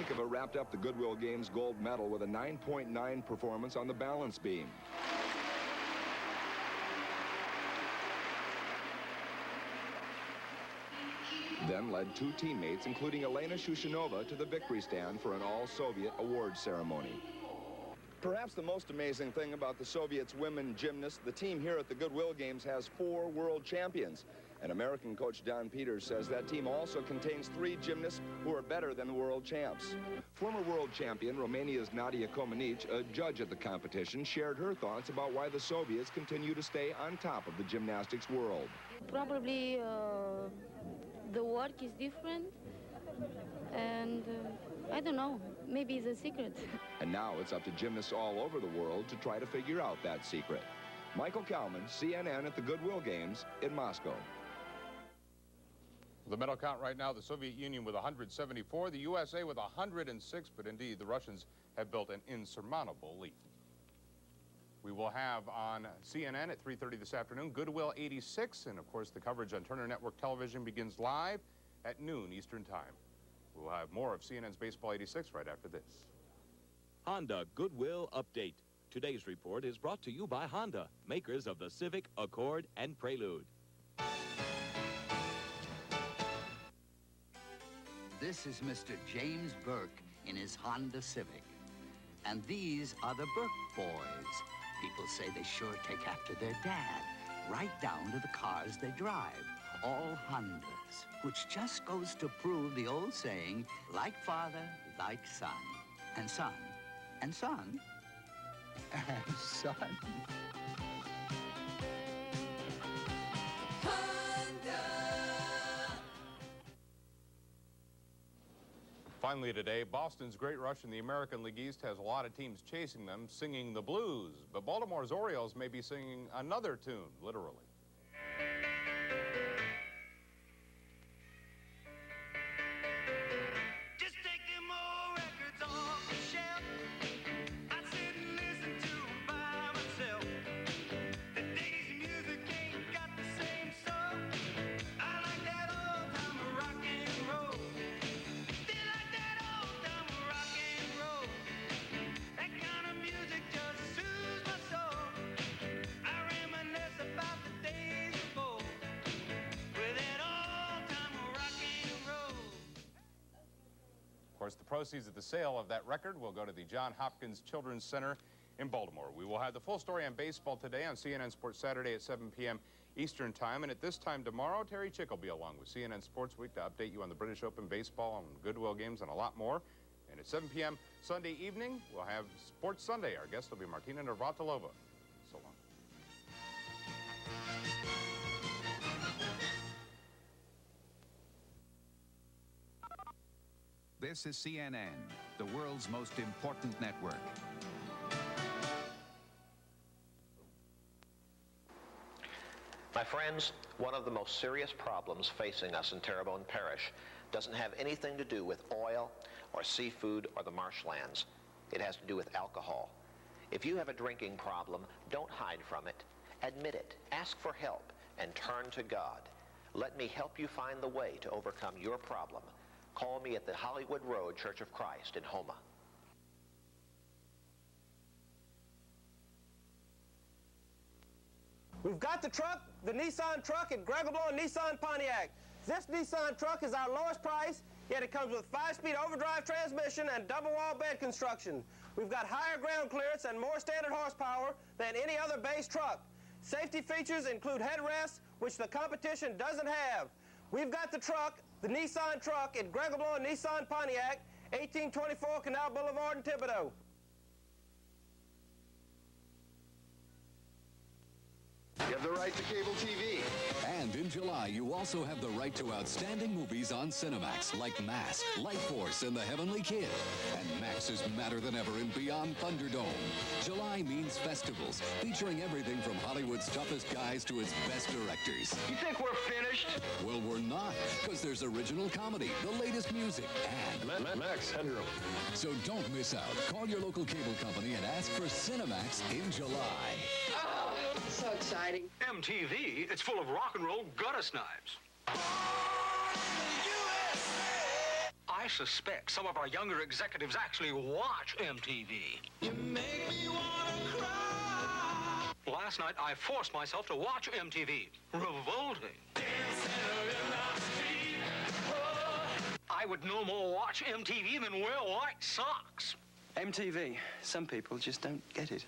Nikova wrapped up the Goodwill Games gold medal with a 9.9 performance on the balance beam. Then led two teammates, including Elena Shushinova, to the victory stand for an all-Soviet awards ceremony. Perhaps the most amazing thing about the Soviets' women gymnasts, the team here at the Goodwill Games has 4 world champions. And American coach Don Peters says that team also contains 3 gymnasts who are better than the world champs. Former world champion Romania's Nadia Comaneci, a judge at the competition, shared her thoughts about why the Soviets continue to stay on top of the gymnastics world. Probably the work is different, and I don't know, maybe it's a secret. And now it's up to gymnasts all over the world to try to figure out that secret. Michael Kalman, CNN at the Goodwill Games in Moscow. The medal count right now, the Soviet Union with 174, the USA with 106, but indeed the Russians have built an insurmountable lead. We will have on CNN at 3:30 this afternoon, Goodwill 86, and of course the coverage on Turner Network Television begins live at noon Eastern Time. We'll have more of CNN's Baseball 86 right after this. Honda Goodwill Update. Today's report is brought to you by Honda, makers of the Civic, Accord, and Prelude. This is Mr. James Burke in his Honda Civic. And these are the Burke boys. People say they sure take after their dad, right down to the cars they drive. All Hondas, which just goes to prove the old saying, like father, like son. And son, and son, and son. Finally today, Boston's Great Rush in the American League East has a lot of teams chasing them, singing the blues. But Baltimore's Orioles may be singing another tune, literally. Of course, the proceeds of the sale of that record will go to the John Hopkins Children's Center in Baltimore. We will have the full story on baseball today on CNN Sports Saturday at 7 p.m. Eastern Time. And at this time tomorrow, Terry Chick will be along with CNN Sports Week to update you on the British Open baseball and Goodwill Games and a lot more. And at 7 p.m. Sunday evening, we'll have Sports Sunday. Our guest will be Martina Navratilova. So long. This is CNN, the world's most important network. My friends, one of the most serious problems facing us in Terrebonne Parish doesn't have anything to do with oil or seafood or the marshlands. It has to do with alcohol. If you have a drinking problem, don't hide from it. Admit it, ask for help, and turn to God. Let me help you find the way to overcome your problem. Call me at the Hollywood Road Church of Christ in Houma. We've got the truck, the Nissan truck at Greg LeBlanc Nissan Pontiac. This Nissan truck is our lowest price, yet it comes with 5-speed overdrive transmission and double wall bed construction. We've got higher ground clearance and more standard horsepower than any other base truck. Safety features include headrests, which the competition doesn't have. We've got the truck, the Nissan truck at Greg LeBlanc Nissan Pontiac, 1824 Canal Boulevard in Thibodaux. You have the right to cable TV. And in July, you also have the right to outstanding movies on Cinemax, like Mask, Light Force, and The Heavenly Kid. And Max is madder than ever in Beyond Thunderdome. July means festivals, featuring everything from Hollywood's toughest guys to its best directors. You think we're finished? Well, we're not, because there's original comedy, the latest music, and Max Headroom. So don't miss out. Call your local cable company and ask for Cinemax in July. Oh, so exciting. MTV, it's full of rock and roll gutter snipes. I suspect some of our younger executives actually watch MTV. You make me wanna cry. Last night, I forced myself to watch MTV. Revolting. I would no more watch MTV than wear white socks. MTV, some people just don't get it.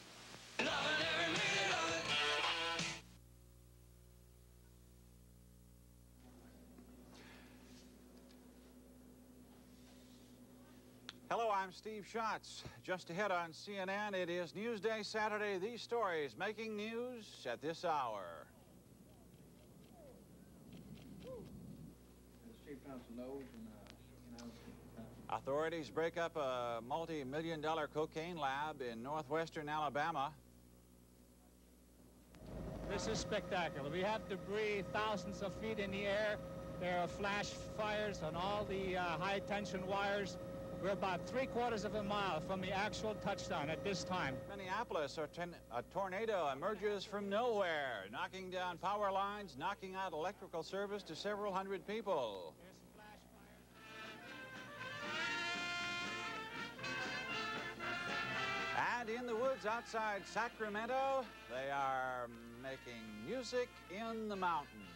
Hello, I'm Steve Schatz. Just ahead on CNN, it is Newsday Saturday. These stories making news at this hour. Authorities break up a multi-million-dollar cocaine lab in northwestern Alabama. This is spectacular. We have debris thousands of feet in the air. There are flash fires on all the high-tension wires. We're about 3/4 of a mile from the actual touchdown at this time. Minneapolis, a tornado emerges from nowhere, knocking down power lines, knocking out electrical service to several hundred people. And in the woods outside Sacramento, they are making music in the mountains.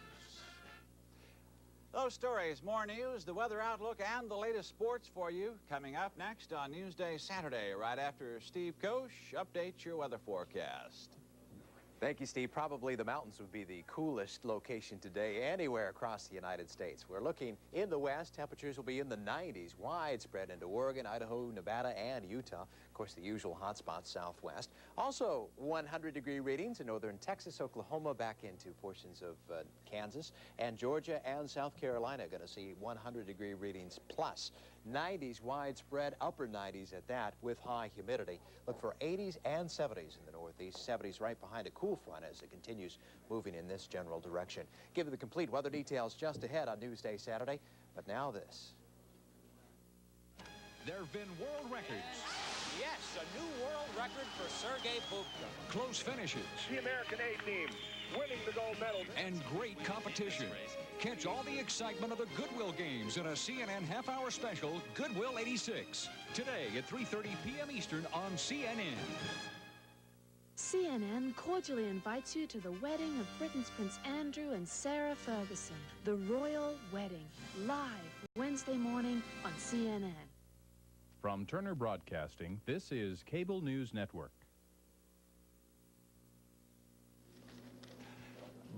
Those stories, more news, the weather outlook, and the latest sports for you coming up next on Newsday Saturday, right after Steve Koch updates your weather forecast. Thank you, Steve. Probably the mountains would be the coolest location today anywhere across the United States. We're looking in the west. Temperatures will be in the 90s, widespread into Oregon, Idaho, Nevada, and Utah. Of course, the usual hot spots southwest. Also, 100-degree readings in northern Texas, Oklahoma, back into portions of Kansas, and Georgia and South Carolina going to see 100-degree readings plus. 90s widespread, upper 90s at that with high humidity. Look for 80s and 70s in the northeast, 70s right behind a cool front as it continues moving in this general direction. Give you the complete weather details just ahead on Newsday Saturday, but now this. There have been world records. Yes, a new world record for Sergei Bubka. Close finishes. The American A team winning the gold medal. And great competition. Catch all the excitement of the Goodwill games in a CNN half-hour special, Goodwill 86. Today at 3:30 p.m. Eastern on CNN. CNN cordially invites you to the wedding of Britain's Prince Andrew and Sarah Ferguson. The Royal Wedding, live Wednesday morning on CNN. From Turner Broadcasting, this is Cable News Network.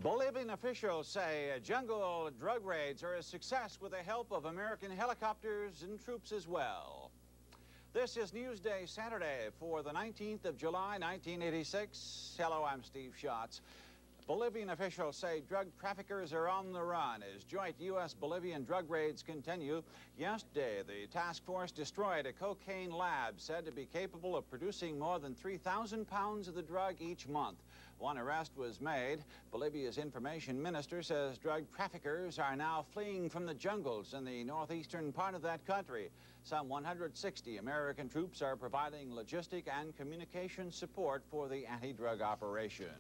Bolivian officials say jungle drug raids are a success with the help of American helicopters and troops as well. This is Newsday Saturday for the 19th of July, 1986. Hello, I'm Steve Schatz. Bolivian officials say drug traffickers are on the run as joint U.S.-Bolivian drug raids continue. Yesterday, the task force destroyed a cocaine lab said to be capable of producing more than 3,000 pounds of the drug each month. One arrest was made. Bolivia's information minister says drug traffickers are now fleeing from the jungles in the northeastern part of that country. Some 160 American troops are providing logistic and communication support for the anti-drug operation.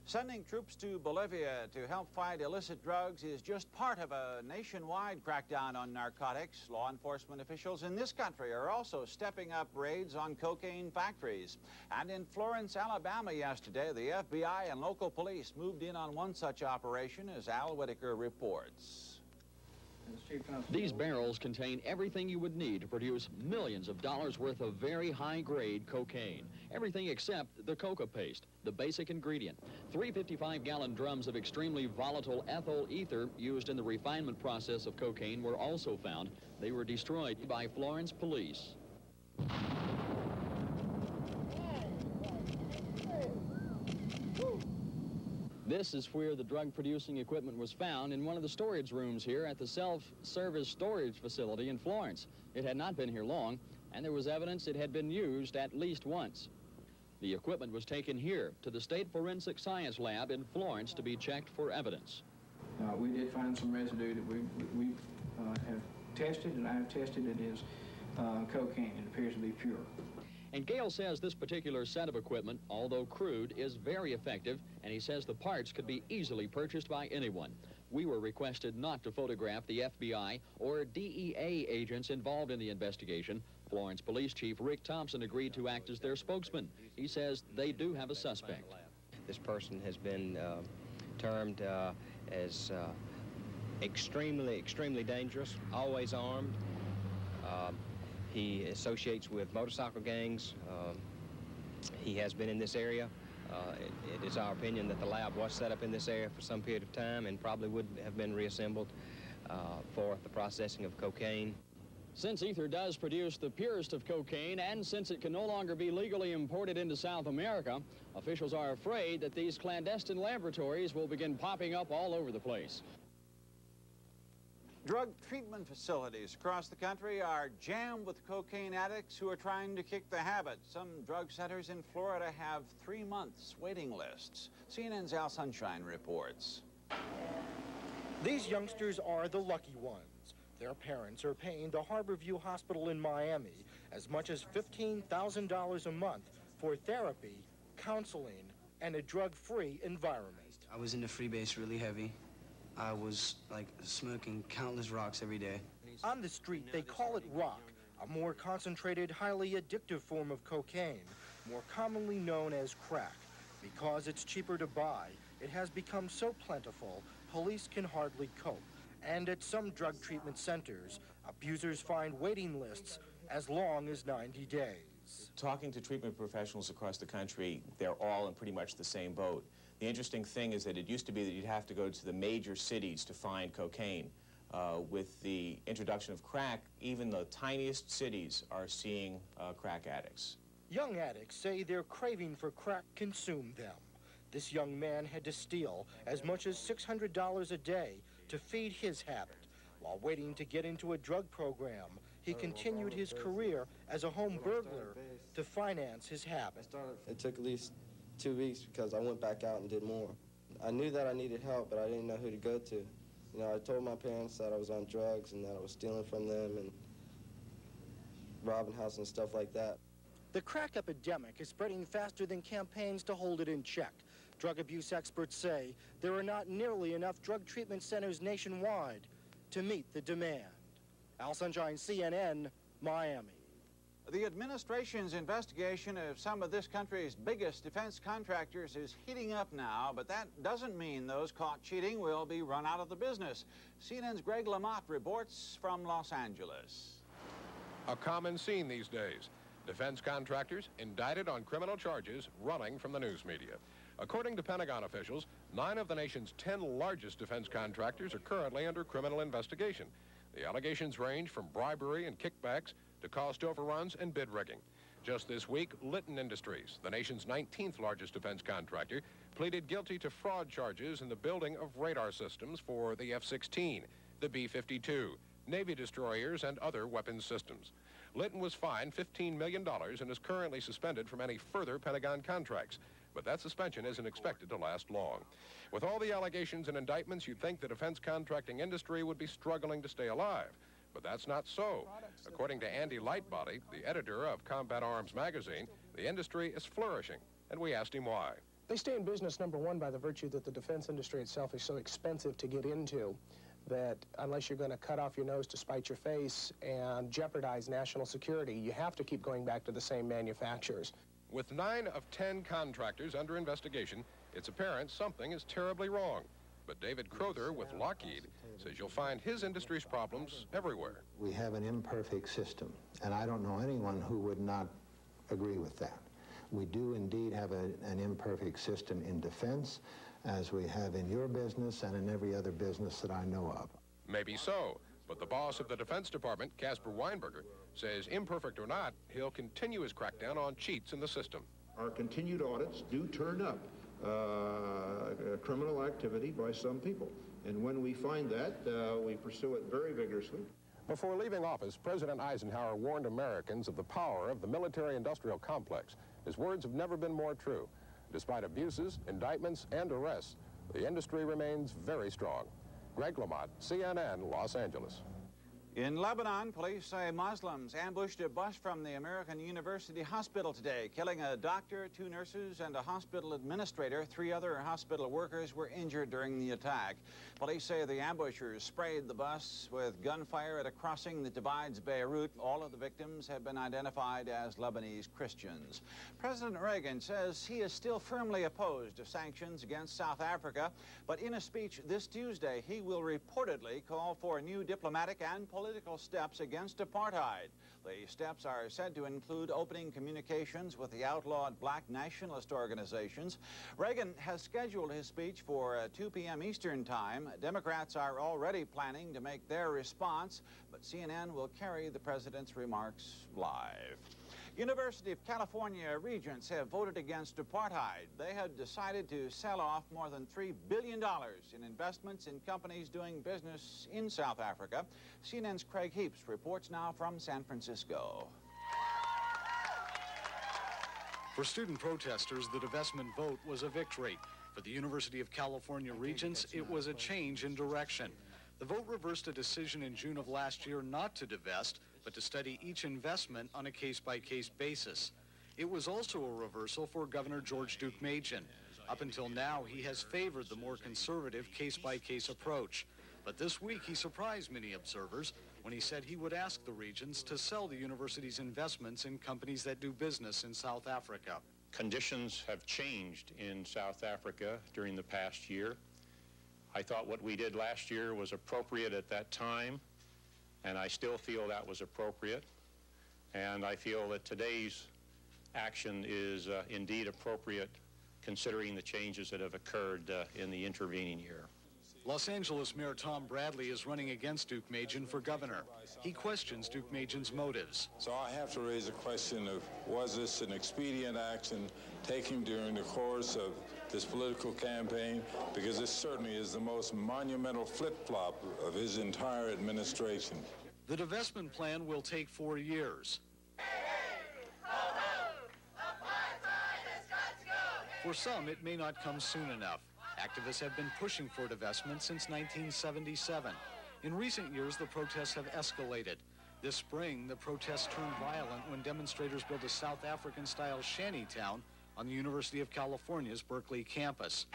Sending troops to Bolivia to help fight illicit drugs is just part of a nationwide crackdown on narcotics. Law enforcement officials in this country are also stepping up raids on cocaine factories. And in Florence, Alabama yesterday, the FBI and local police moved in on one such operation, as Al Whitaker reports. These barrels contain everything you would need to produce millions of dollars worth of very high-grade cocaine. Everything except the coca paste, the basic ingredient. 3 55-gallon drums of extremely volatile ethyl ether used in the refinement process of cocaine were also found. They were destroyed by Florence police. This is where the drug-producing equipment was found, in one of the storage rooms here at the self-service storage facility in Florence. It had not been here long, and there was evidence it had been used at least once. The equipment was taken here to the State Forensic Science Lab in Florence to be checked for evidence. We did find some residue that we have tested, and I have tested it as cocaine. It appears to be pure. And Gale says this particular set of equipment, although crude, is very effective, and he says the parts could be easily purchased by anyone. We were requested not to photograph the FBI or DEA agents involved in the investigation. Florence Police Chief Rick Thompson agreed to act as their spokesman. He says they do have a suspect. This person has been termed as extremely dangerous, always armed. He associates with motorcycle gangs. He has been in this area. It is our opinion that the lab was set up in this area for some period of time and probably would have been reassembled for the processing of cocaine. Since ether does produce the purest of cocaine, and since it can no longer be legally imported into South America, officials are afraid that these clandestine laboratories will begin popping up all over the place. Drug treatment facilities across the country are jammed with cocaine addicts who are trying to kick the habit. Some drug centers in Florida have 3 months waiting lists. CNN's Al Sunshine reports. These youngsters are the lucky ones. Their parents are paying the Harborview Hospital in Miami as much as $15,000 a month for therapy, counseling, and a drug-free environment. I was into freebase really heavy. I was like smoking countless rocks every day. On the street, they call it rock, a more concentrated, highly addictive form of cocaine, more commonly known as crack. Because it's cheaper to buy, it has become so plentiful, police can hardly cope. And at some drug treatment centers, abusers find waiting lists as long as 90 days. Talking to treatment professionals across the country, they're all in pretty much the same boat. The interesting thing is that it used to be that you'd have to go to the major cities to find cocaine. With the introduction of crack, even the tiniest cities are seeing crack addicts. Young addicts say their craving for crack consumed them. This young man had to steal as much as $600 a day to feed his habit. While waiting to get into a drug program, he continued his career as a home burglar to finance his habit. It took at least 2 weeks because I went back out and did more. I knew that I needed help, but I didn't know who to go to. You know, I told my parents that I was on drugs and that I was stealing from them and robbing houses and stuff like that. The crack epidemic is spreading faster than campaigns to hold it in check. Drug abuse experts say there are not nearly enough drug treatment centers nationwide to meet the demand. Al Sunshine, CNN, Miami. The administration's investigation of some of this country's biggest defense contractors is heating up now, but that doesn't mean those caught cheating will be run out of the business. CNN's Greg Lamont reports from Los Angeles. A common scene these days. Defense contractors indicted on criminal charges running from the news media. According to Pentagon officials, 9 of the nation's 10 largest defense contractors are currently under criminal investigation. The allegations range from bribery and kickbacks to cost overruns and bid rigging. Just this week, Litton Industries, the nation's 19th largest defense contractor, pleaded guilty to fraud charges in the building of radar systems for the F-16, the B-52, Navy destroyers, and other weapons systems. Litton was fined $15 million and is currently suspended from any further Pentagon contracts. But that suspension isn't expected to last long. With all the allegations and indictments, you'd think the defense contracting industry would be struggling to stay alive. But that's not so. According to Andy Lightbody, the editor of Combat Arms magazine, the industry is flourishing, and we asked him why. They stay in business, number one, by the virtue that the defense industry itself is so expensive to get into that unless you're going to cut off your nose to spite your face and jeopardize national security, you have to keep going back to the same manufacturers. With 9 of 10 contractors under investigation, it's apparent something is terribly wrong. But David Crowther with Lockheed says you'll find his industry's problems everywhere. We have an imperfect system, and I don't know anyone who would not agree with that. We do indeed have an imperfect system in defense, as we have in your business and in every other business that I know of. Maybe so, but the boss of the Defense Department, Caspar Weinberger, says imperfect or not, he'll continue his crackdown on cheats in the system. Our continued audits do turn up criminal activity by some people. And when we find that, we pursue it very vigorously. Before leaving office, President Eisenhower warned Americans of the power of the military-industrial complex. His words have never been more true. Despite abuses, indictments, and arrests, the industry remains very strong. Greg Lamont, CNN, Los Angeles. In Lebanon, police say Muslims ambushed a bus from the American University Hospital today, killing a doctor, 2 nurses, and a hospital administrator. 3 other hospital workers were injured during the attack. Police say the ambushers sprayed the bus with gunfire at a crossing that divides Beirut. All of the victims have been identified as Lebanese Christians. President Reagan says he is still firmly opposed to sanctions against South Africa, but in a speech this Tuesday, he will reportedly call for new diplomatic and political steps against apartheid. The steps are said to include opening communications with the outlawed black nationalist organizations. Reagan has scheduled his speech for 2 p.m. Eastern Time. Democrats are already planning to make their response, but CNN will carry the president's remarks live. University of California regents have voted against apartheid. They have decided to sell off more than $3 billion in investments in companies doing business in South Africa. CNN's Craig Heaps reports now from San Francisco. For student protesters, the divestment vote was a victory. For the University of California regents, it was a change in direction. The vote reversed a decision in June of last year not to divest, but to study each investment on a case-by-case basis. It was also a reversal for Governor George Deukmejian. Up until now, he has favored the more conservative case-by-case approach. But this week, he surprised many observers when he said he would ask the regents to sell the university's investments in companies that do business in South Africa. Conditions have changed in South Africa during the past year. I thought what we did last year was appropriate at that time, and I still feel that was appropriate. And I feel that today's action is indeed appropriate, considering the changes that have occurred in the intervening year. Los Angeles Mayor Tom Bradley is running against Deukmejian for governor. He questions Deukmejian's motives. So I have to raise a question of, was this an expedient action taken during the course of this political campaign? Because this certainly is the most monumental flip-flop of his entire administration. The divestment plan will take 4 years. For some, it may not come soon enough. Activists have been pushing for divestment since 1977. In recent years, the protests have escalated. This spring, the protests turned violent when demonstrators built a South African-style shantytown on the University of California's Berkeley campus.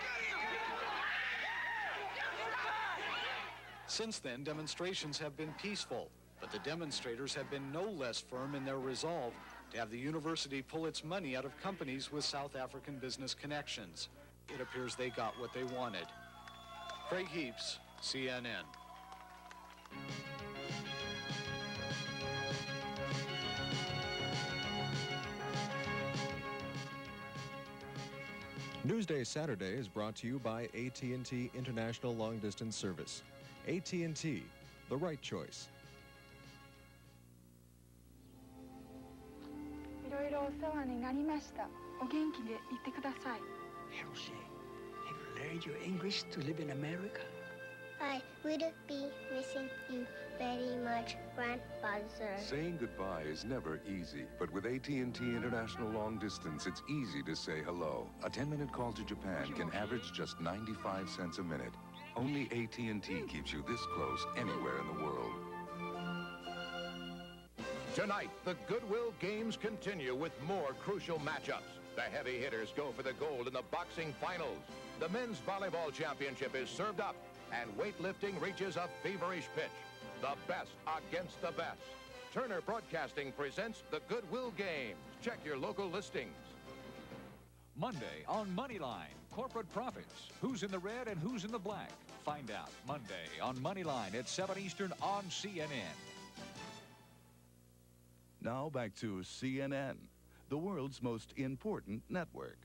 Since then, demonstrations have been peaceful, but the demonstrators have been no less firm in their resolve to have the university pull its money out of companies with South African business connections. It appears they got what they wanted. Craig Heaps, CNN. Newsday Saturday is brought to you by AT&T International Long Distance Service. AT&T, the right choice. いろいろお世話になりました。お元気でいてください。 Jose, have you learned your English to live in America? I would be missing you very much, Grandfather. Saying goodbye is never easy, but with AT&T International Long Distance, it's easy to say hello. A 10-minute call to Japan can average just 95 cents a minute. Only AT&T keeps you this close anywhere in the world. Tonight, the Goodwill Games continue with more crucial matchups. The heavy hitters go for the gold in the boxing finals. The men's volleyball championship is served up, and weightlifting reaches a feverish pitch. The best against the best. Turner Broadcasting presents the Goodwill Games. Check your local listings. Monday on Moneyline, corporate profits. Who's in the red and who's in the black? Find out Monday on Moneyline at 7 Eastern on CNN. Now back to CNN, the world's most important network.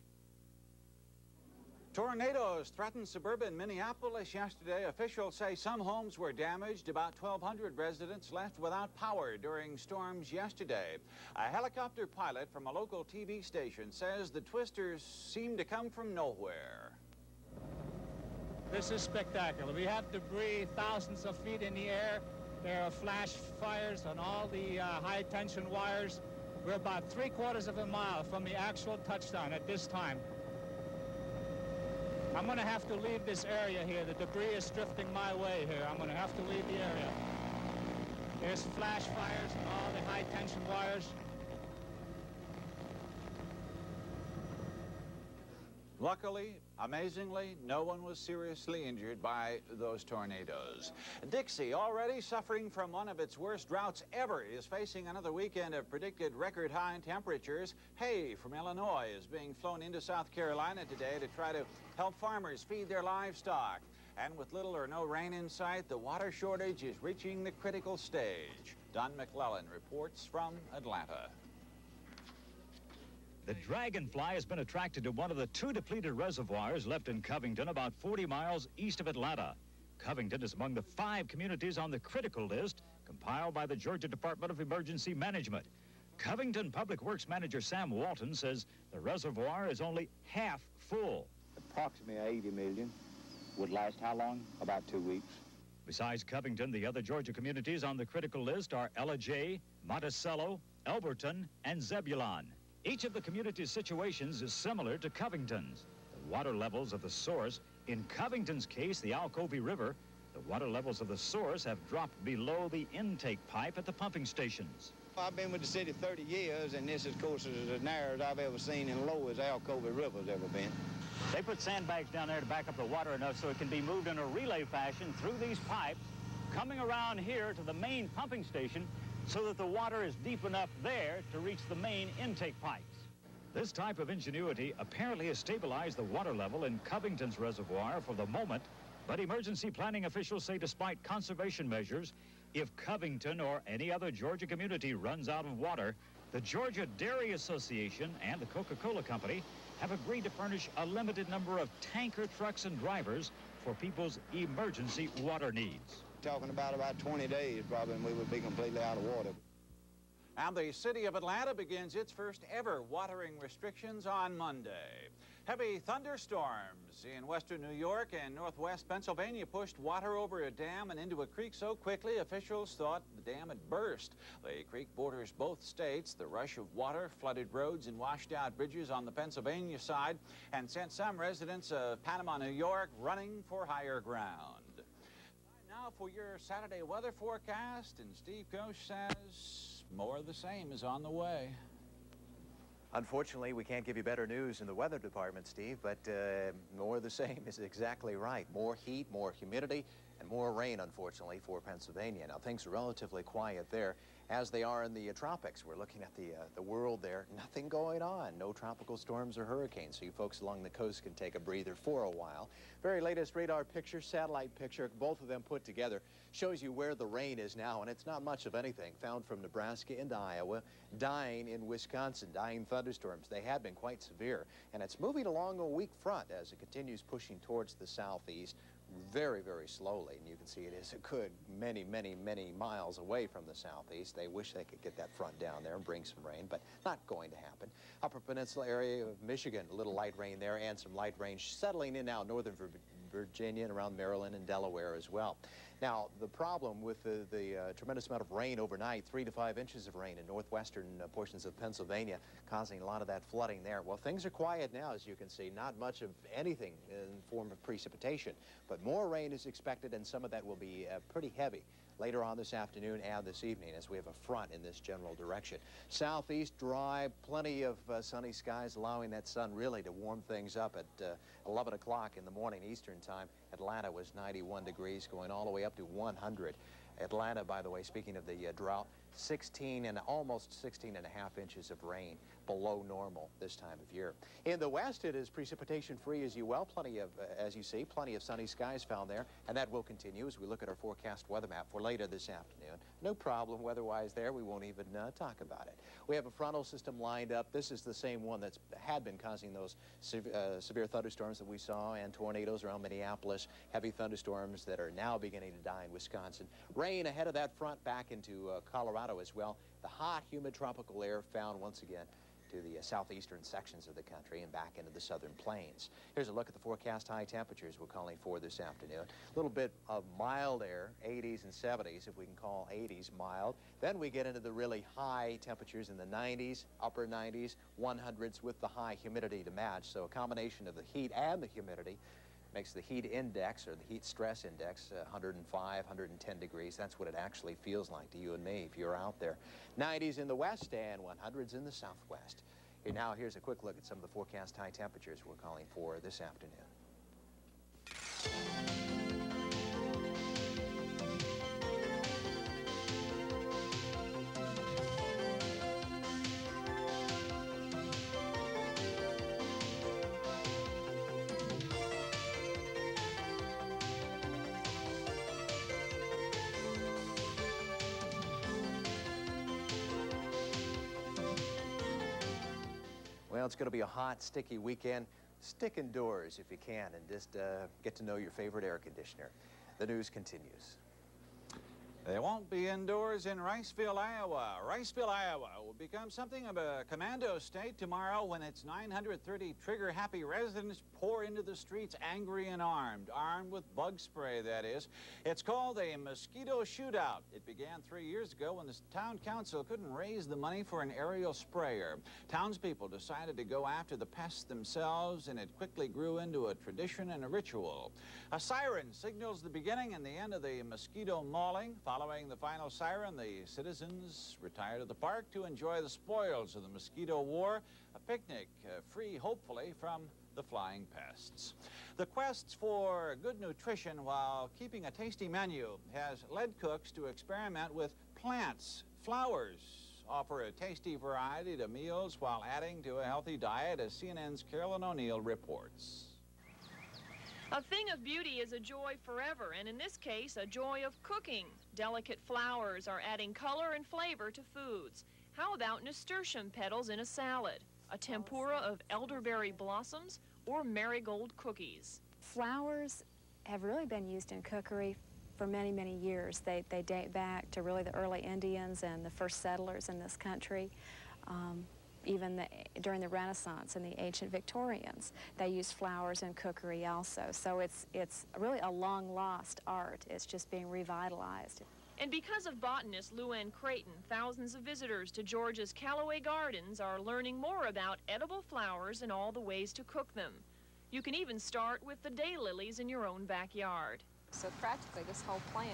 Tornadoes threatened suburban Minneapolis yesterday. Officials say some homes were damaged. About 1,200 residents left without power during storms yesterday. A helicopter pilot from a local TV station says the twisters seem to come from nowhere. This is spectacular. We have debris thousands of feet in the air. There are flash fires on all the high-tension wires. We're about 3/4 of a mile from the actual touchdown at this time. I'm going to have to leave this area here. The debris is drifting my way here. I'm going to have to leave the area. There's flash fires and all the high tension wires. Luckily, amazingly, no one was seriously injured by those tornadoes. Dixie, already suffering from one of its worst droughts ever, is facing another weekend of predicted record-high temperatures. Hay from Illinois is being flown into South Carolina today to try to help farmers feed their livestock. And with little or no rain in sight, the water shortage is reaching the critical stage. Don McClellan reports from Atlanta. The Dragonfly has been attracted to one of the 2 depleted reservoirs left in Covington, about 40 miles east of Atlanta. Covington is among the 5 communities on the critical list compiled by the Georgia Department of Emergency Management. Covington Public Works Manager Sam Walton says the reservoir is only half full. Approximately 80 million. Would last how long? About 2 weeks. Besides Covington, the other Georgia communities on the critical list are Ellijay, Monticello, Elberton, and Zebulon. Each of the community's situations is similar to Covington's. The water levels of the source, in Covington's case, the Alcovy River, the water levels of the source have dropped below the intake pipe at the pumping stations. I've been with the city 30 years, and this, of course, is as narrow as I've ever seen and low as Alcovy River's ever been. They put sandbags down there to back up the water enough so it can be moved in a relay fashion through these pipes, coming around here to the main pumping station, so that the water is deep enough there to reach the main intake pipes. This type of ingenuity apparently has stabilized the water level in Covington's reservoir for the moment, but emergency planning officials say despite conservation measures, if Covington or any other Georgia community runs out of water, the Georgia Dairy Association and the Coca-Cola Company have agreed to furnish a limited number of tanker trucks and drivers for people's emergency water needs. Talking about 20 days probably, and we would be completely out of water. And the city of Atlanta begins its first ever watering restrictions on Monday. Heavy thunderstorms in western New York and northwest Pennsylvania pushed water over a dam and into a creek so quickly officials thought the dam had burst. The creek borders both states. The rush of water flooded roads and washed out bridges on the Pennsylvania side and sent some residents of Panama, New York running for higher ground. Now for your Saturday weather forecast, and Steve Koch says more of the same is on the way. Unfortunately, we can't give you better news in the weather department, Steve, but more of the same is exactly right. More heat, more humidity, and more rain, unfortunately, for Pennsylvania. Now, things are relatively quiet there, as they are in the tropics. We're looking at the world there. Nothing going on. No tropical storms or hurricanes, so you folks along the coast can take a breather for a while. Very latest radar picture, satellite picture, both of them put together, shows you where the rain is now, and it's not much of anything. Found from Nebraska into Iowa, dying in Wisconsin, dying thunderstorms. They have been quite severe, and it's moving along a weak front as it continues pushing towards the southeast very, very slowly, and you can see it is a good many, many, many miles away from the southeast. They wish they could get that front down there and bring some rain, but not going to happen. Upper Peninsula area of Michigan, a little light rain there and some light rain settling in now northern Virginia and around Maryland and Delaware as well. Now, the problem with the tremendous amount of rain overnight, 3 to 5 inches of rain in northwestern portions of Pennsylvania, causing a lot of that flooding there. Well, things are quiet now, as you can see. Not much of anything in form of precipitation, but more rain is expected, and some of that will be pretty heavy later on this afternoon and this evening as we have a front in this general direction. Southeast dry, plenty of sunny skies, allowing that sun really to warm things up at 11 o'clock in the morning Eastern time. Atlanta was 91 degrees, going all the way up to 100. Atlanta, by the way, speaking of the drought, 16 and almost 16 and a half inches of rain below normal this time of year. In the west, it is precipitation free as well. Plenty of, as you see, plenty of sunny skies found there, and that will continue as we look at our forecast weather map for later this afternoon. No problem weather-wise there. We won't even talk about it. We have a frontal system lined up. This is the same one that's had been causing those severe thunderstorms that we saw and tornadoes around Minneapolis, heavy thunderstorms that are now beginning to die in Wisconsin. Rain ahead of that front back into Colorado as well. The hot, humid tropical air found once again to the southeastern sections of the country and back into the southern plains. Here's a look at the forecast high temperatures we're calling for this afternoon. A little bit of mild air, 80s and 70s, if we can call 80s mild. Then we get into the really high temperatures in the 90s, upper 90s, 100s with the high humidity to match. So a combination of the heat and the humidity Makes the heat index, or the heat stress index, 105, 110 degrees. That's what it actually feels like to you and me if you're out there. 90s in the west and 100s in the southwest. Here now, here's a quick look at some of the forecast high temperatures we're calling for this afternoon. Well, it's going to be a hot, sticky weekend. Stick indoors if you can and just get to know your favorite air conditioner. The news continues. They won't be indoors in Riceville, Iowa. Riceville, Iowa will become something of a commando state tomorrow when its 930 trigger-happy residents pour into the streets angry and armed with bug spray, that is. It's called a mosquito shootout. It began 3 years ago when the town council couldn't raise the money for an aerial sprayer. Townspeople decided to go after the pests themselves, and it quickly grew into a tradition and a ritual. A siren signals the beginning and the end of the mosquito mauling. Following the final siren, the citizens retire to the park to enjoy the spoils of the mosquito war, a picnic free, hopefully, from the flying pests. The quest for good nutrition while keeping a tasty menu has led cooks to experiment with plants. Flowers offer a tasty variety to meals while adding to a healthy diet, as CNN's Carolyn O'Neill reports. A thing of beauty is a joy forever, and in this case, a joy of cooking. Delicate flowers are adding color and flavor to foods. How about nasturtium petals in a salad? A tempura of elderberry blossoms or marigold cookies? Flowers have really been used in cookery for many, many years. They date back to really the early Indians and the first settlers in this country. Even during the Renaissance and the ancient Victorians, they used flowers in cookery also. So it's really a long-lost art. It's just being revitalized. And because of botanist Luann Creighton, thousands of visitors to Georgia's Callaway Gardens are learning more about edible flowers and all the ways to cook them. You can even start with the daylilies in your own backyard. So practically this whole plant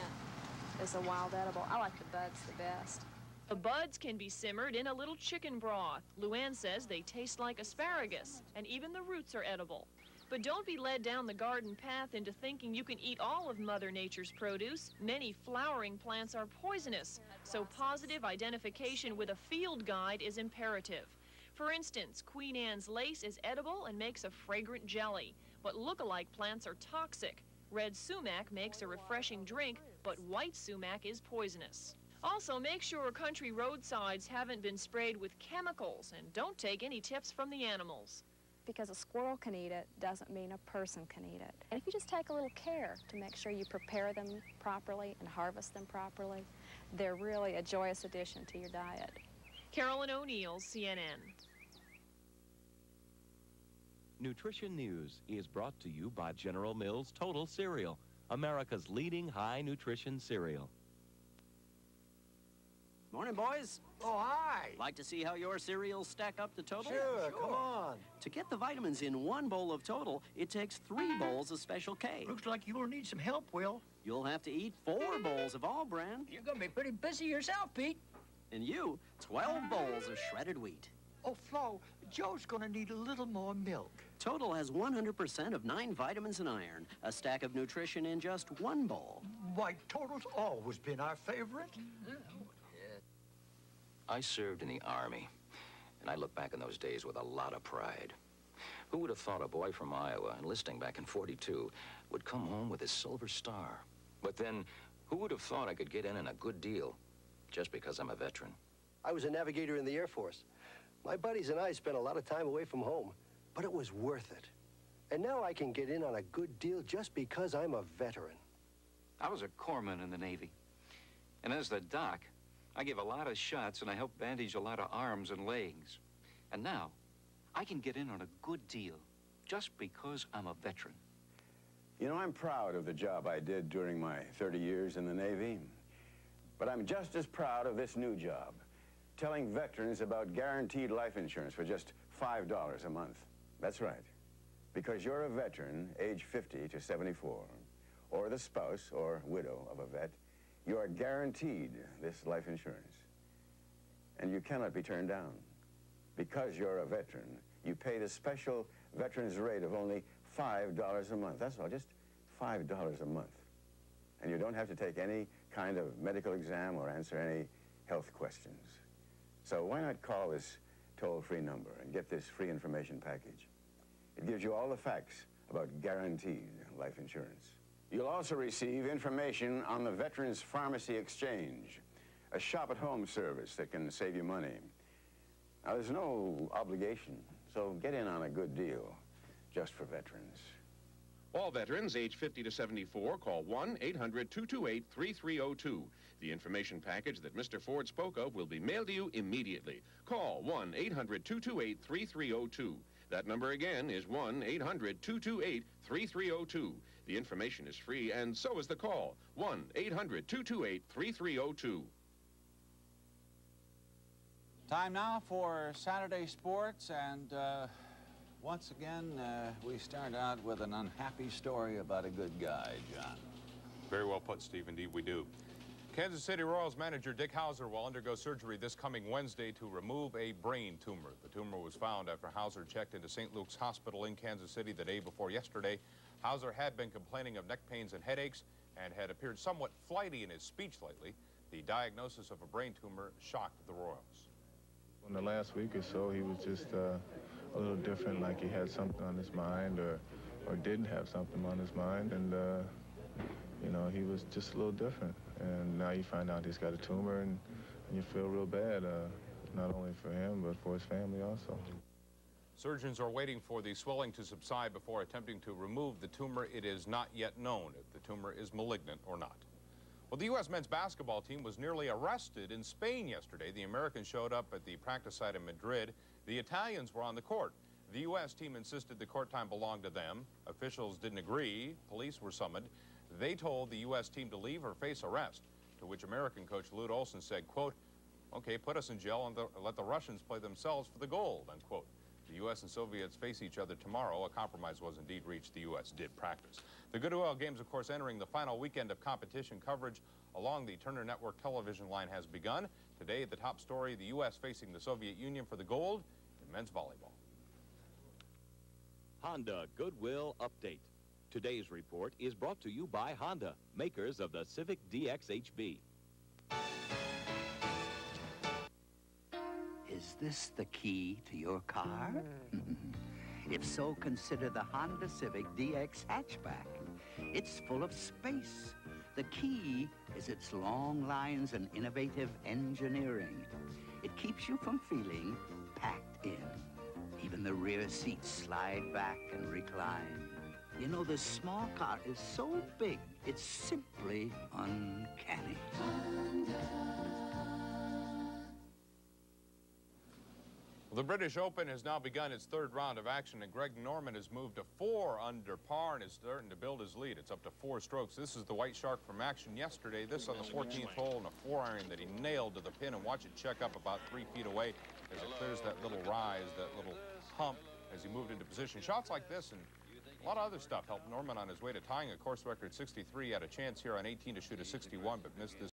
is a wild edible. I like the buds the best. The buds can be simmered in a little chicken broth. Luann says they taste like asparagus, and even the roots are edible. But don't be led down the garden path into thinking you can eat all of Mother Nature's produce. Many flowering plants are poisonous, so positive identification with a field guide is imperative. For instance, Queen Anne's lace is edible and makes a fragrant jelly, but look-alike plants are toxic. Red sumac makes a refreshing drink, but white sumac is poisonous. Also, make sure country roadsides haven't been sprayed with chemicals, and don't take any tips from the animals. Because a squirrel can eat it doesn't mean a person can eat it. And if you just take a little care to make sure you prepare them properly and harvest them properly, they're really a joyous addition to your diet. Carolyn O'Neill, CNN. Nutrition News is brought to you by General Mills Total Cereal, America's leading high nutrition cereal. Morning, boys. Oh, hi. Like to see how your cereals stack up to Total? Sure, come on. To get the vitamins in one bowl of Total, it takes 3 bowls of Special K. Looks like you'll need some help, Will. You'll have to eat 4 bowls of All Brand. You're going to be pretty busy yourself, Pete. And you, 12 bowls of shredded wheat. Oh, Flo, Joe's going to need a little more milk. Total has 100% of 9 vitamins and iron, a stack of nutrition in just 1 bowl. Why, Total's always been our favorite. I served in the Army, and I look back on those days with a lot of pride. Who would have thought a boy from Iowa, enlisting back in '42, would come home with his Silver Star? But then, who would have thought I could get in on a good deal just because I'm a veteran? I was a navigator in the Air Force. My buddies and I spent a lot of time away from home, but it was worth it. And now I can get in on a good deal just because I'm a veteran. I was a corpsman in the Navy. And as the doc, I gave a lot of shots and I helped bandage a lot of arms and legs. And now, I can get in on a good deal just because I'm a veteran. You know, I'm proud of the job I did during my 30 years in the Navy. But I'm just as proud of this new job, telling veterans about guaranteed life insurance for just $5 a month. That's right. because you're a veteran, age 50 to 74, or the spouse or widow of a vet, you are guaranteed this life insurance. And you cannot be turned down. Because you're a veteran, you pay the special veterans rate of only $5 a month. That's all, just $5 a month. And you don't have to take any kind of medical exam or answer any health questions. So why not call this toll-free number and get this free information package? It gives you all the facts about guaranteed life insurance. You'll also receive information on the Veterans Pharmacy Exchange, a shop-at-home service that can save you money. Now, there's no obligation, so get in on a good deal just for veterans. All veterans age 50 to 74 call 1-800-228-3302. The information package that Mr. Ford spoke of will be mailed to you immediately. Call 1-800-228-3302. That number again is 1-800-228-3302. The information is free, and so is the call. 1-800-228-3302. Time now for Saturday sports, and once again, we start out with an unhappy story about a good guy, John. Very well put, Steve. Indeed, we do. Kansas City Royals manager Dick Howser will undergo surgery this coming Wednesday to remove a brain tumor. The tumor was found after Howser checked into St. Luke's Hospital in Kansas City the day before yesterday. Howser had been complaining of neck pains and headaches and had appeared somewhat flighty in his speech lately. The diagnosis of a brain tumor shocked the Royals. In the last week or so, he was just a little different, like he had something on his mind or didn't have something on his mind, and you know, he was just a little different. And now you find out he's got a tumor, and you feel real bad, not only for him, but for his family also. Surgeons are waiting for the swelling to subside before attempting to remove the tumor. It is not yet known if the tumor is malignant or not. Well, the U.S. men's basketball team was nearly arrested in Spain yesterday. The Americans showed up at the practice site in Madrid. The Italians were on the court. The U.S. team insisted the court time belonged to them. Officials didn't agree. Police were summoned. They told the U.S. team to leave or face arrest, to which American coach Lute Olson said, quote, "Okay, put us in jail and let the Russians play themselves for the gold," unquote. The U.S. and Soviets face each other tomorrow. A compromise was indeed reached. The U.S. did practice. The Goodwill Games, of course, entering the final weekend of competition. Coverage along the Turner Network television line has begun. Today, the top story, the U.S. facing the Soviet Union for the gold in men's volleyball. Honda Goodwill Update. Today's report is brought to you by Honda, makers of the Civic DX-HB. Is this the key to your car? If so, consider the Honda Civic DX hatchback. It's full of space. The key is its long lines and innovative engineering. It keeps you from feeling packed in. Even the rear seats slide back and recline. You know, this small car is so big, it's simply uncanny. Well, the British Open has now begun its third round of action, and Greg Norman has moved to 4 under par and is starting to build his lead. It's up to 4 strokes. This is the White Shark from action yesterday. This on the 14th hole and a 4-iron that he nailed to the pin, and watch it check up about 3 feet away as it clears that little rise, that little hump as he moved into position. Shots like this and a lot of other stuff helped Norman on his way to tying a course record 63. He had a chance here on 18 to shoot a 61, but missed this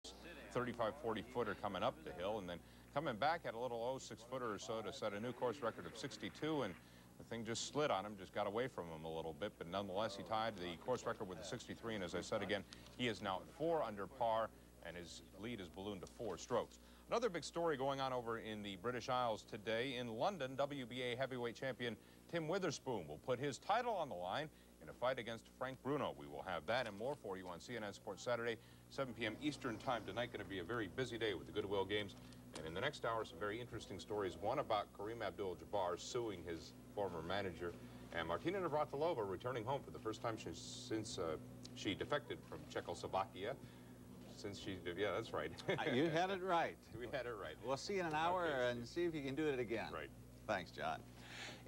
35-40 footer coming up the hill, and then coming back at a little 6-footer or so to set a new course record of 62, and the thing just slid on him, just got away from him a little bit, but nonetheless he tied the course record with a 63, and as I said again, he is now at 4 under par, and his lead is ballooned to 4 strokes. Another big story going on over in the British Isles today. In London, WBA heavyweight champion Tim Witherspoon will put his title on the line in a fight against Frank Bruno. We will have that and more for you on CNN Sports Saturday, 7 p.m. Eastern Time tonight. Going to be a very busy day with the Goodwill Games. And in the next hour, some very interesting stories. One about Kareem Abdul-Jabbar suing his former manager, and Martina Navratilova returning home for the first time since she defected from Czechoslovakia. Yeah, that's right. You had it right. We had it right. We'll see you in an hour and see if you can do it again. Right. Thanks, John.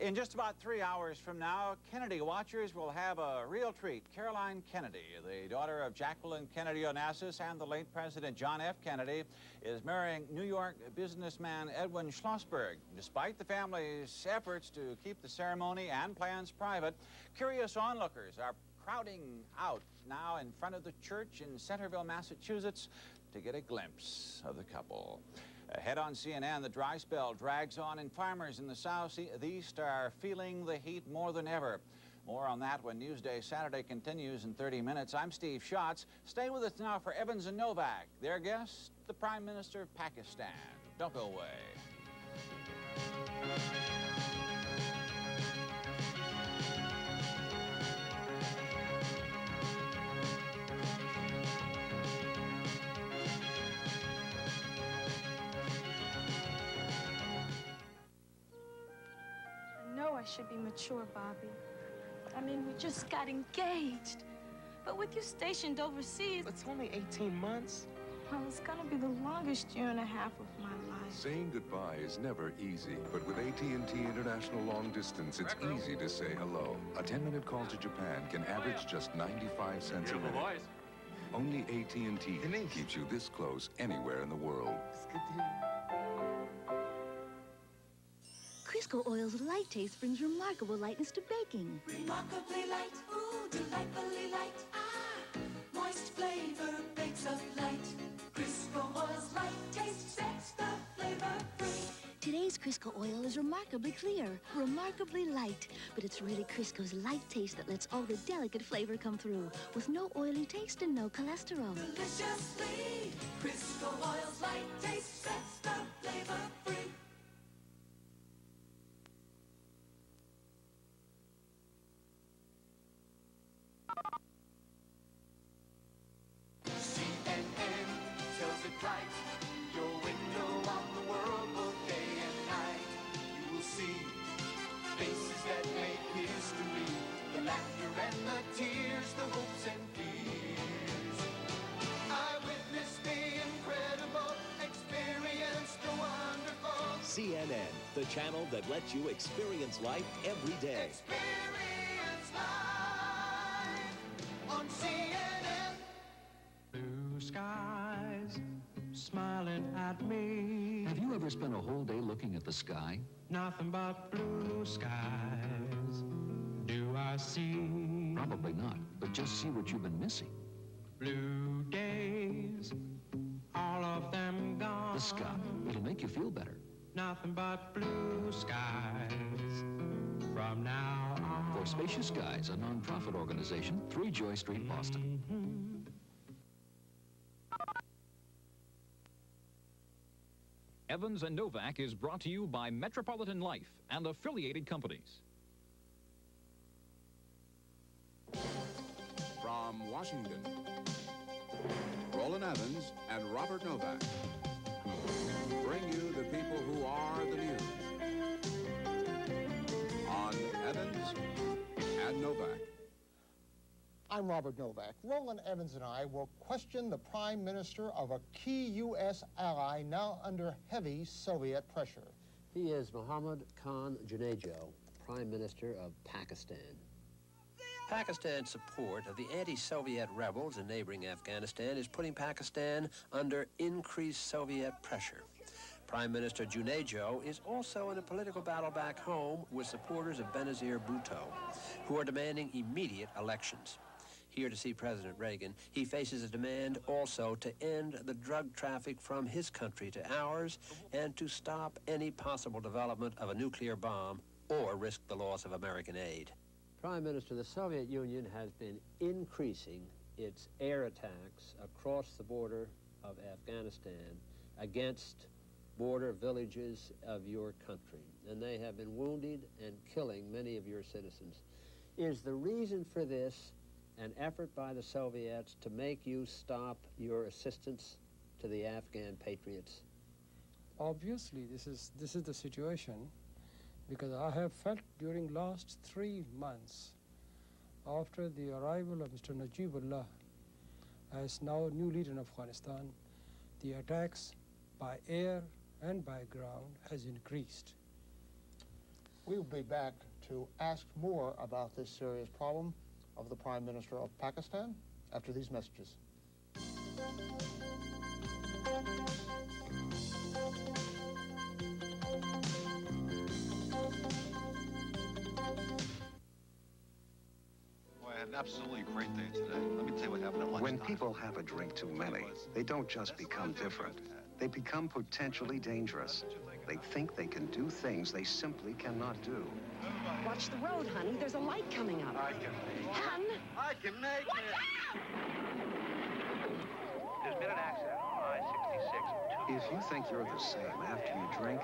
In just about 3 hours from now, Kennedy watchers will have a real treat. Caroline Kennedy, the daughter of Jacqueline Kennedy Onassis and the late President John F. Kennedy, is marrying New York businessman Edwin Schlossberg. Despite the family's efforts to keep the ceremony and plans private, curious onlookers are crowding out now in front of the church in Centerville, Massachusetts, to get a glimpse of the couple. Ahead on CNN, the dry spell drags on, and farmers in the Southeast are feeling the heat more than ever. More on that when Newsday Saturday continues in 30 minutes. I'm Steve Schatz. Stay with us now for Evans and Novak. Their guest, the Prime Minister of Pakistan. Don't go away. I should be mature, Bobby. I mean, we just got engaged. But with you stationed overseas... It's only 18 months. Well, it's gonna be the longest 1.5 years of my life. Saying goodbye is never easy, but with AT&T International Long Distance, it's easy to say hello. A 10-minute call to Japan can average just 95 cents a minute. Only AT&T keeps you this close anywhere in the world. Crisco Oil's light taste brings remarkable lightness to baking. Remarkably light, ooh, delightfully light. Ah, moist flavor bakes up light. Crisco Oil's light taste sets the flavor free. Today's Crisco Oil is remarkably clear, remarkably light, but it's really Crisco's light taste that lets all the delicate flavor come through, with no oily taste and no cholesterol. Deliciously, Crisco Oil's light taste sets the flavor free. CNN tells it right. Your window on the world, both day and night. You will see faces that make history. The laughter and the tears, the hopes and fears. I witnessed the incredible, experienced the wonderful. CNN, the channel that lets you experience life every day. Experience life on CNN. Blue skies smiling at me. Have you ever spent a whole day looking at the sky? Nothing but blue skies do I see. Probably not, but just see what you've been missing. Blue days, all of them gone. The sky, it'll make you feel better. Nothing but blue skies from now on. For Spacious Skies, a non-profit organization, 3 Joy Street, Boston. Evans and Novak is brought to you by Metropolitan Life and affiliated companies. From Washington, Roland Evans and Robert Novak bring you the people who are the news on Evans and Novak. I'm Robert Novak. Roland Evans and I will question the Prime Minister of a key U.S. ally now under heavy Soviet pressure. He is Mohammad Khan Junajo, Prime Minister of Pakistan. Pakistan's support of the anti-Soviet rebels in neighboring Afghanistan is putting Pakistan under increased Soviet pressure. Prime Minister Junajo is also in a political battle back home with supporters of Benazir Bhutto, who are demanding immediate elections. Here to see President Reagan, he faces a demand also to end the drug traffic from his country to ours and to stop any possible development of a nuclear bomb or risk the loss of American aid. Prime Minister, the Soviet Union has been increasing its air attacks across the border of Afghanistan against border villages of your country, and they have been wounding and killing many of your citizens. Is the reason for this an effort by the Soviets to make you stop your assistance to the Afghan patriots? Obviously, this is the situation, because I have felt during last 3 months, after the arrival of Mr. Najibullah as now new leader in Afghanistan, the attacks by air and by ground has increased. We'll be back to ask more about this serious problem of the Prime Minister of Pakistan after these messages. Boy, I had an absolutely great day today. Let me tell you what happened at lunchtime. When people have a drink too many, they don't just become different. They become potentially dangerous. They think they can do things they simply cannot do. Watch the road, honey. There's a light coming up. I can make it. Hun! I can make Watch it. out! There's been an accident on I-66. If you think you're the same after you drink,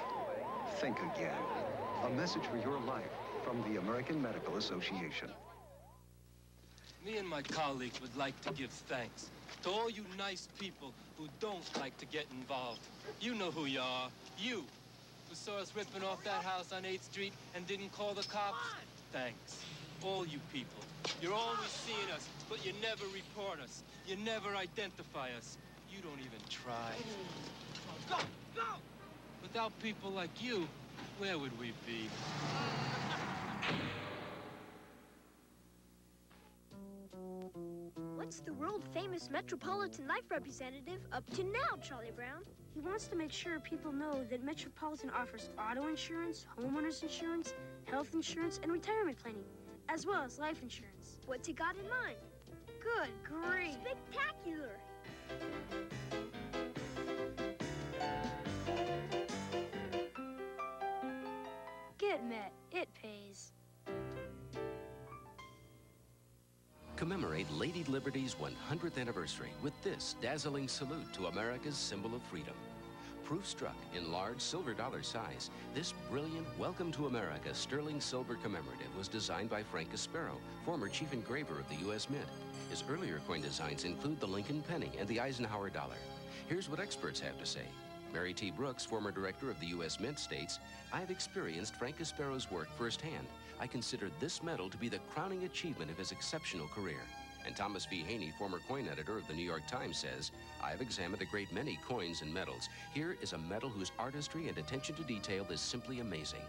think again. A message for your life from the American Medical Association. Me and my colleagues would like to give thanks to all you nice people who don't like to get involved. You know who you are. You, who saw us ripping off that house on 8th Street and didn't call the cops. Thanks. All you people. You're always seeing us, but you never report us. You never identify us. You don't even try. Go! Go! Without people like you, where would we be? What's the world-famous Metropolitan Life representative up to now, Charlie Brown? He wants to make sure people know that Metropolitan offers auto insurance, homeowners insurance, health insurance, and retirement planning, as well as life insurance. What's he got in mind? Good grief! Spectacular! Get Met. It pays. Commemorate Lady Liberty's 100th anniversary with this dazzling salute to America's symbol of freedom. Proof struck in large silver dollar size, this brilliant Welcome to America sterling silver commemorative was designed by Frank Caspero, former chief engraver of the U.S. Mint. His earlier coin designs include the Lincoln penny and the Eisenhower dollar. Here's what experts have to say. Mary T. Brooks, former director of the U.S. Mint, states, "I've experienced Frank Caspero's work firsthand. I consider this medal to be the crowning achievement of his exceptional career." And Thomas V. Haney, former coin editor of the New York Times, says, "I've examined a great many coins and medals. Here is a medal whose artistry and attention to detail is simply amazing."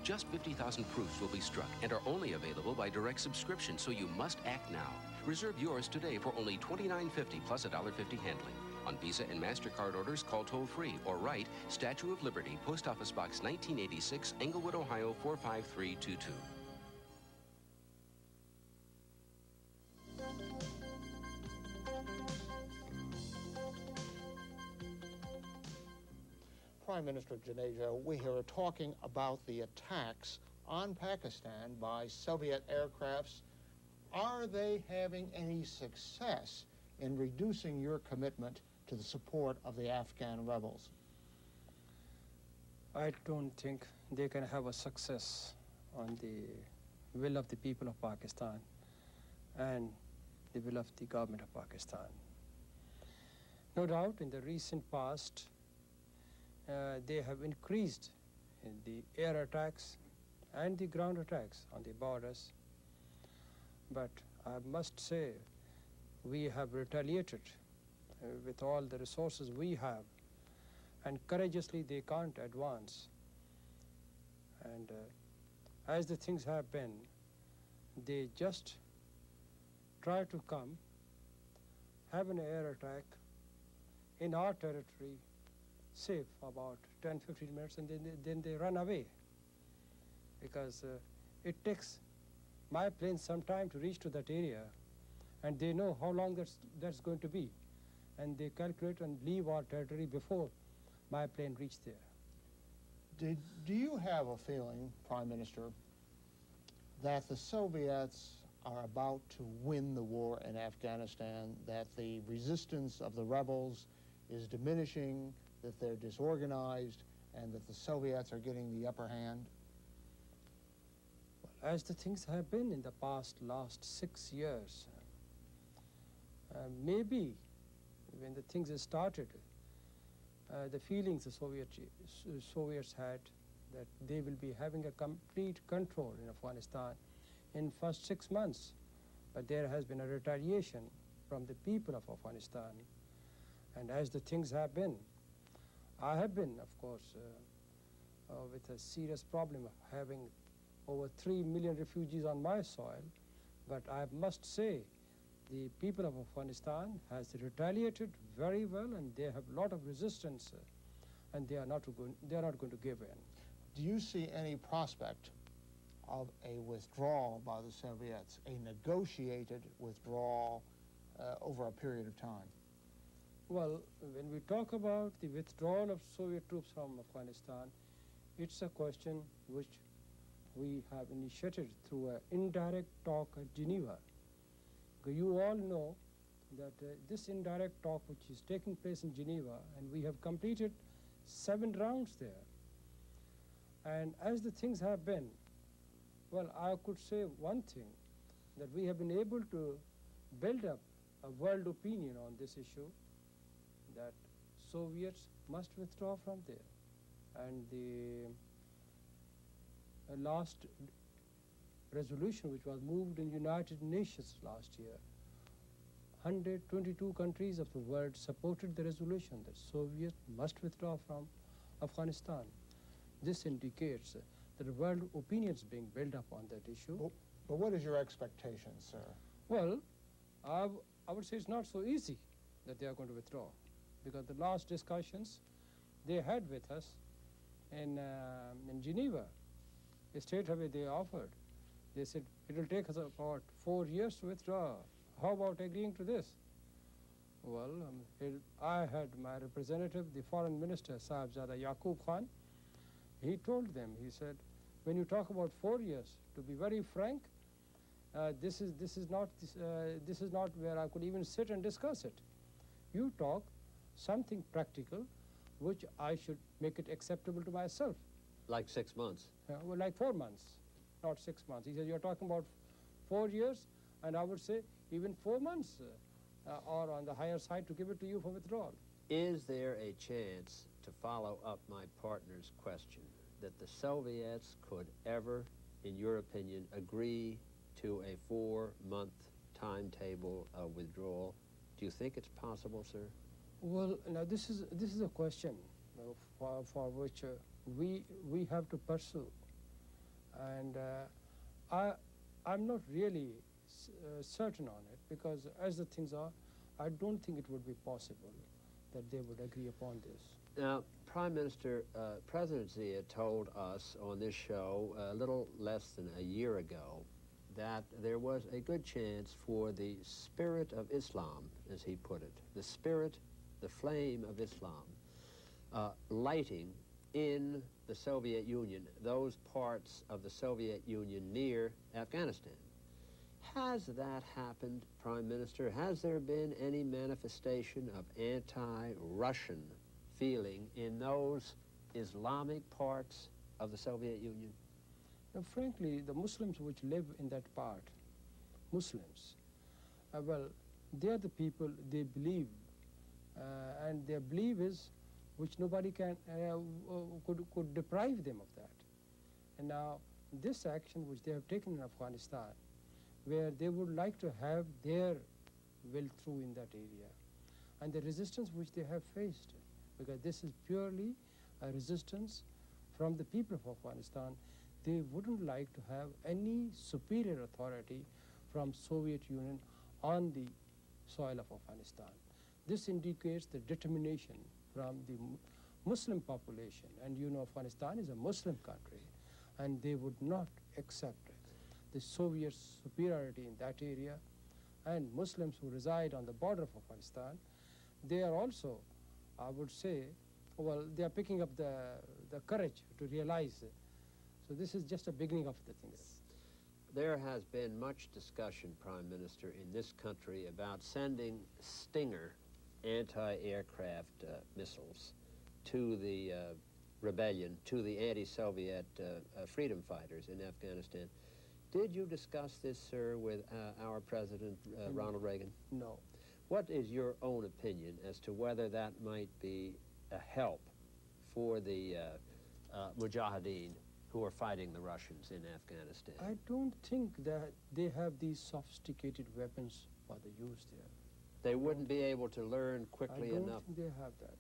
Just 50,000 proofs will be struck and are only available by direct subscription, so you must act now. Reserve yours today for only $29.50 plus $1.50 handling. On Visa and MasterCard orders, call toll-free or write Statue of Liberty, Post Office Box 1986, Englewood, Ohio 45322. Prime Minister Junejo, we are talking about the attacks on Pakistan by Soviet aircrafts. Are they having any success in reducing your commitment to the support of the Afghan rebels? I don't think they can have a success on the will of the people of Pakistan and the will of the government of Pakistan. No doubt, in the recent past, they have increased in the air attacks and the ground attacks on the borders. But I must say, we have retaliated with all the resources we have, and courageously they can't advance. And as the things have been, they just try to come, have an air attack in our territory, safe for about 10-15 minutes, and then they run away. Because it takes my plane some time to reach to that area, and they know how long that's going to be. And they calculate and leave our territory before my plane reached there. Do you have a feeling, Prime Minister, that the Soviets are about to win the war in Afghanistan, that the resistance of the rebels is diminishing, that they're disorganized, and that the Soviets are getting the upper hand? Well, as the things have been in the last 6 years, maybe when the things started, the feelings the Soviets had that they will be having a complete control in Afghanistan in first 6 months. But there has been a retaliation from the people of Afghanistan. And as the things have been, I have been, of course, with a serious problem of having over 3 million refugees on my soil, but I must say the people of Afghanistan has retaliated very well, and they have a lot of resistance, and they are not going to give in. Do you see any prospect of a withdrawal by the Soviets, a negotiated withdrawal over a period of time? Well, when we talk about the withdrawal of Soviet troops from Afghanistan, it's a question which we have initiated through an indirect talk at Geneva. You all know that this indirect talk which is taking place in Geneva, and we have completed 7 rounds there. And as the things have been, well, I could say one thing, that we have been able to build up a world opinion on this issue, that Soviets must withdraw from there. And the last resolution which was moved in United Nations last year, 122 countries of the world supported the resolution that Soviets must withdraw from Afghanistan. This indicates that the world opinion is being built up on that issue. But what is your expectation, sir? Well, I would say it's not so easy that they are going to withdraw, because the last discussions they had with us in Geneva, straight away they offered. They said, it will take us about 4 years to withdraw. How about agreeing to this? Well, I had my representative, the foreign minister, Sahibzada Yaqub Khan. He told them, he said, when you talk about 4 years, to be very frank, this is not where I could even sit and discuss it. You talk something practical, which I should make it acceptable to myself. Like 6 months? Well, like 4 months, not 6 months. He said, you're talking about 4 years, and I would say even 4 months are on the higher side to give it to you for withdrawal. Is there a chance, to follow up my partner's question, that the Soviets could ever, in your opinion, agree to a 4-month timetable of withdrawal? Do you think it's possible, sir? Well, now this is a question for which we have to pursue, and I'm not really certain on it, because as the things are, I don't think it would be possible that they would agree upon this. Now, Prime Minister, President Zia told us on this show a little less than a year ago that there was a good chance for the spirit of Islam, as he put it, the spirit, the flame of Islam, lighting in the Soviet Union, those parts of the Soviet Union near Afghanistan. Has that happened, Prime Minister? Has there been any manifestation of anti-Russian feeling in those Islamic parts of the Soviet Union? Now, frankly, the Muslims which live in that part, Muslims, well, they are the people, they believe, and their belief is which nobody can could deprive them of that. And now, this action which they have taken in Afghanistan, where they would like to have their will through in that area, and the resistance which they have faced, because this is purely a resistance from the people of Afghanistan. They wouldn't like to have any superior authority from Soviet Union on the soil of Afghanistan. This indicates the determination from the Muslim population, and you know Afghanistan is a Muslim country, and they would not accept the Soviet superiority in that area. And Muslims who reside on the border of Afghanistan, they are also, I would say, well, they are picking up the courage to realize it. So this is just a beginning of the things. There has been much discussion, Prime Minister, in this country about sending Stinger anti-aircraft missiles to the rebellion, to the anti-Soviet freedom fighters in Afghanistan. Did you discuss this, sir, with our President, Ronald Reagan? No. What is your own opinion as to whether that might be a help for the Mujahideen who are fighting the Russians in Afghanistan? I don't think that they have these sophisticated weapons for the use there. They wouldn't be able to learn quickly enough? I don't think they have that.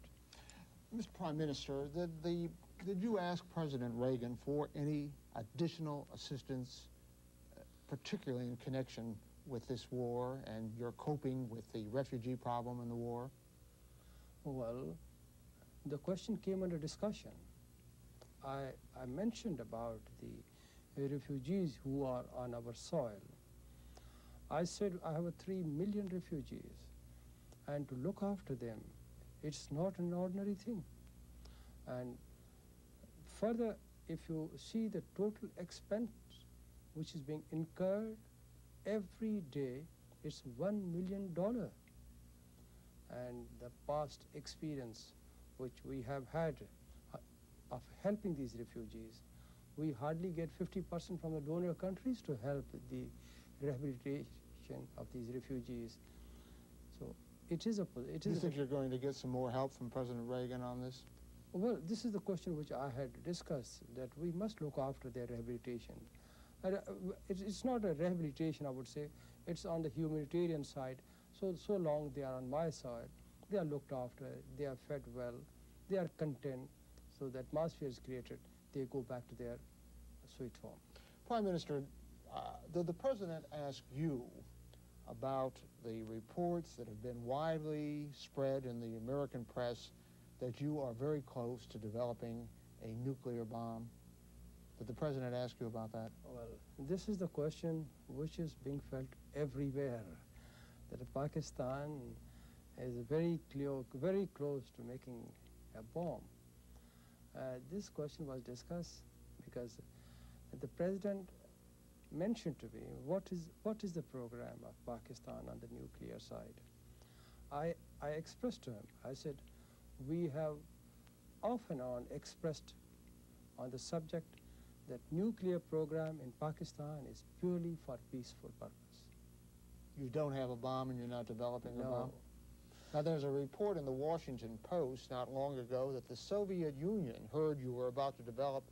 Mr. Prime Minister, did you ask President Reagan for any additional assistance, particularly in connection with this war and your coping with the refugee problem in the war? Well, the question came under discussion. I mentioned about the refugees who are on our soil. I said I have 3 million refugees, and to look after them, it's not an ordinary thing. And further, if you see the total expense which is being incurred every day, it's $1 million. And the past experience which we have had of helping these refugees, we hardly get 50% from the donor countries to help the rehabilitation of these refugees. So it is a... Do you think you're going to get some more help from President Reagan on this? Well, this is the question which I had discussed, that we must look after their rehabilitation. It's not a rehabilitation, I would say. It's on the humanitarian side. So long they are on my side, they are looked after, they are fed well, they are content, so the atmosphere is created, they go back to their sweet home. Prime Minister, did the President ask you about the reports that have been widely spread in the American press that you are very close to developing a nuclear bomb? Did the President ask you about that? Well, this is the question which is being felt everywhere, that Pakistan is very close to making a bomb. This question was discussed because the President mentioned to me what is the program of Pakistan on the nuclear side. I expressed to him, I said, we have off and on expressed on the subject that nuclear program in Pakistan is purely for peaceful purpose. You don't have a bomb and you're not developing a No. bomb? Now, there's a report in the Washington Post not long ago that the Soviet Union heard you were about to develop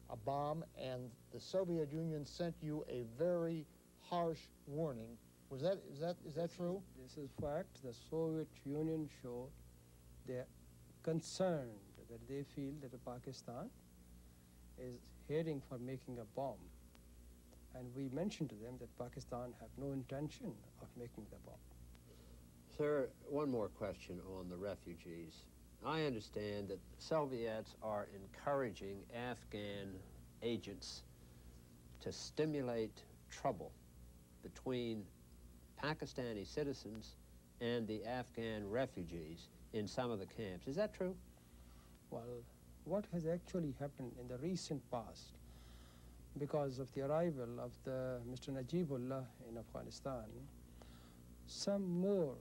a bomb, and the Soviet Union sent you a very harsh warning. Is that true? This is fact. The Soviet Union showed they're concerned that they feel that Pakistan is heading for making a bomb. And we mentioned to them that Pakistan have no intention of making the bomb. Sir, one more question on the refugees. I understand that the Soviets are encouraging Afghan agents to stimulate trouble between Pakistani citizens and the Afghan refugees in some of the camps. Is that true? Well, what has actually happened in the recent past, because of the arrival of Mr. Najibullah in Afghanistan, some more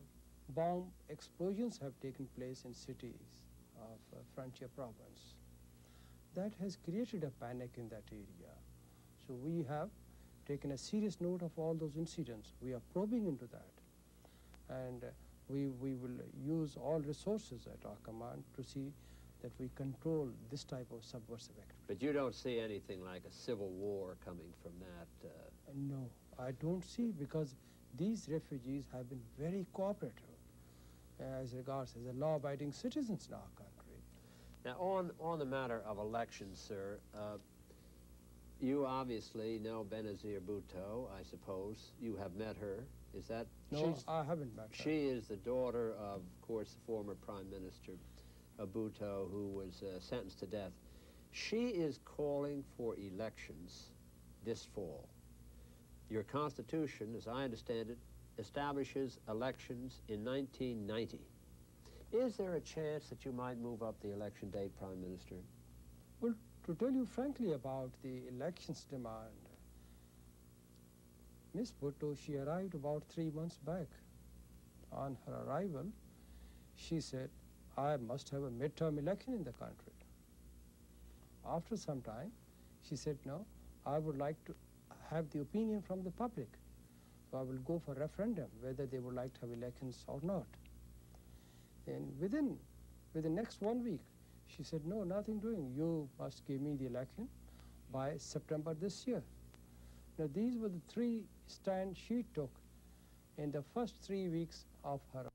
bomb explosions have taken place in cities of frontier province. That has created a panic in that area. So we have taken a serious note of all those incidents. We are probing into that. And we will use all resources at our command to see that we control this type of subversive activity. But you don't see anything like a civil war coming from that? No, I don't see, because these refugees have been very cooperative as regards as law-abiding citizens in our country. Now, on the matter of elections, sir, you obviously know Benazir Bhutto, I suppose. You have met her. Is that? No, I haven't met her. She is the daughter of course, the former Prime Minister Bhutto, who was sentenced to death. She is calling for elections this fall. Your Constitution, as I understand it, establishes elections in 1990. Is there a chance that you might move up the election date, Prime Minister? Well, to tell you frankly about the elections demand, Miss Bhutto, she arrived about 3 months back. On her arrival, she said, I must have a midterm election in the country. After some time, she said, no, I would like to have the opinion from the public. So I will go for referendum, whether they would like to have elections or not. And within the next 1 week, she said, no, nothing doing. You must give me the election by September this year. Now, these were the 3 stands she took in the first 3 weeks of her